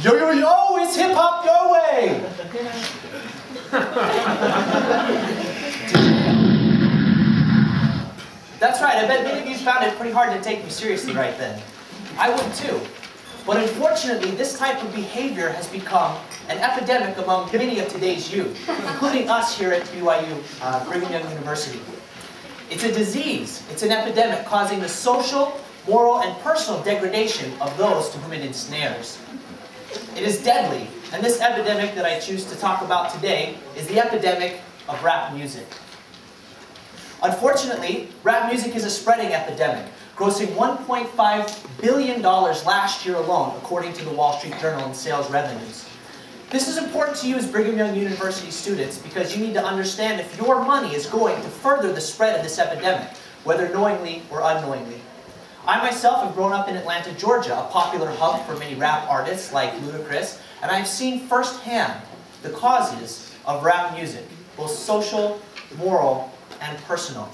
Yo, yo, yo, it's hip hop your way! That's right, I bet many of you found it pretty hard to take me seriously right then. I would too. But unfortunately, this type of behavior has become an epidemic among many of today's youth, including us here at BYU, Brigham Young University. It's a disease, it's an epidemic causing the social, moral, and personal degradation of those to whom it ensnares. It is deadly, and this epidemic that I choose to talk about today is the epidemic of rap music. Unfortunately, rap music is a spreading epidemic, grossing $1.5 billion last year alone, according to the Wall Street Journal in sales revenues. This is important to you as Brigham Young University students because you need to understand if your money is going to further the spread of this epidemic, whether knowingly or unknowingly. I myself have grown up in Atlanta, Georgia, a popular hub for many rap artists like Ludacris, and I've seen firsthand the causes of rap music, both social, moral, and personal.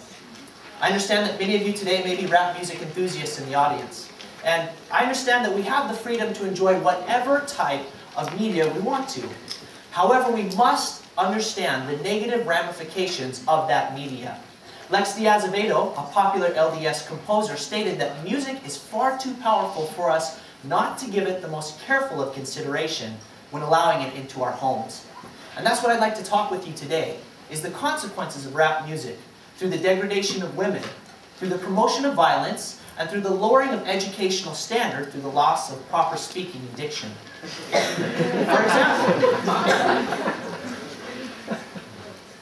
I understand that many of you today may be rap music enthusiasts in the audience, and I understand that we have the freedom to enjoy whatever type of media we want to. However, we must understand the negative ramifications of that media. Lex Diaz-Avedo, a popular LDS composer, stated that music is far too powerful for us not to give it the most careful of consideration when allowing it into our homes. And that's what I'd like to talk with you today, is the consequences of rap music through the degradation of women, through the promotion of violence, and through the lowering of educational standard through the loss of proper speaking and diction.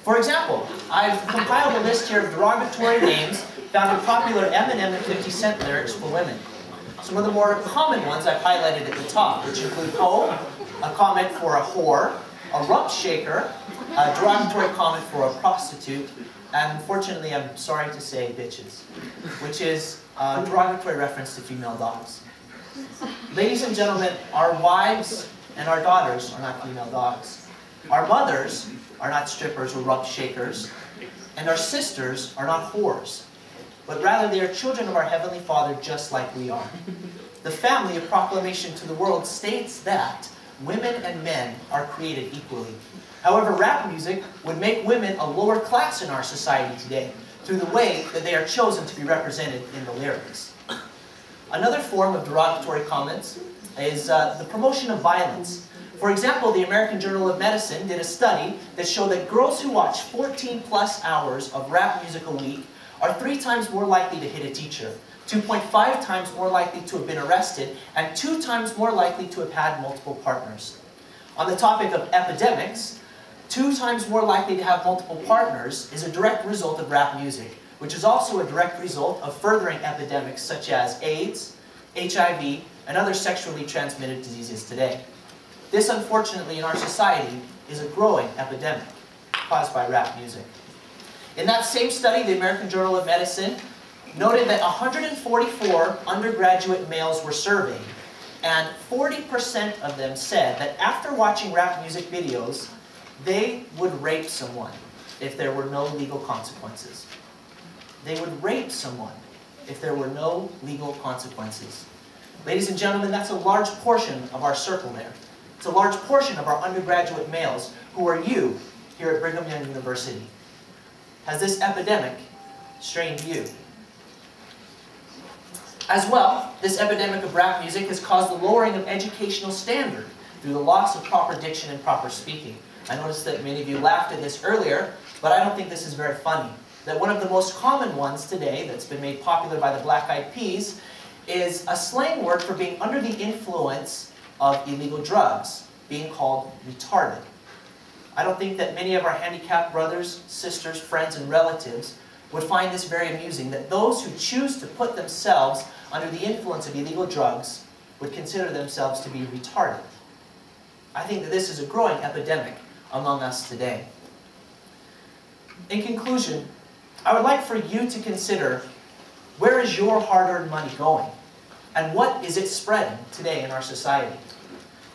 For example, I've compiled a list here of derogatory names found in popular Eminem and 50 Cent lyrics for women. Some of the more common ones I've highlighted at the top, which include hoe, a comment for a whore, a rump shaker, a derogatory comment for a prostitute, and unfortunately, I'm sorry to say, bitches, which is a derogatory reference to female dogs. Ladies and gentlemen, our wives and our daughters are not female dogs. Our mothers are not strippers or rump shakers, and our sisters are not whores, but rather they are children of our Heavenly Father just like we are. The family, a proclamation to the world, states that women and men are created equally. However, rap music would make women a lower class in our society today through the way that they are chosen to be represented in the lyrics. Another form of derogatory comments is the promotion of violence. For example, the American Journal of Medicine did a study that showed that girls who watch 14+ hours of rap music a week are 3 times more likely to hit a teacher, 2.5 times more likely to have been arrested, and 2 times more likely to have had multiple partners. On the topic of epidemics, 2 times more likely to have multiple partners is a direct result of rap music, which is also a direct result of furthering epidemics such as AIDS, HIV, and other sexually transmitted diseases today. This, unfortunately, in our society is a growing epidemic caused by rap music. In that same study, the American Journal of Medicine noted that 144 undergraduate males were surveyed, and 40% of them said that after watching rap music videos, they would rape someone if there were no legal consequences. They would rape someone if there were no legal consequences. Ladies and gentlemen, that's a large portion of our circle there. It's a large portion of our undergraduate males who are you here at Brigham Young University. Has this epidemic strained you? As well, this epidemic of rap music has caused the lowering of educational standard through the loss of proper diction and proper speaking. I noticed that many of you laughed at this earlier, but I don't think this is very funny. That one of the most common ones today that's been made popular by the Black Eyed Peas is a slang word for being under the influence of illegal drugs, being called retarded. I don't think that many of our handicapped brothers, sisters, friends, and relatives would find this very amusing, that those who choose to put themselves under the influence of illegal drugs would consider themselves to be retarded. I think that this is a growing epidemic among us today. In conclusion, I would like for you to consider, where is your hard-earned money going? And what is it spreading today in our society?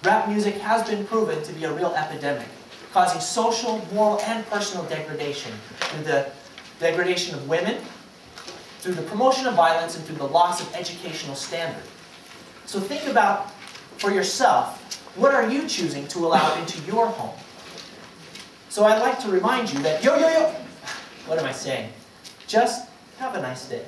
Rap music has been proven to be a real epidemic, causing social, moral, and personal degradation through the degradation of women, through the promotion of violence, and through the loss of educational standard. So think about, for yourself, What are you choosing to allow into your home? So I'd like to remind you that, what am I saying? Just have a nice day.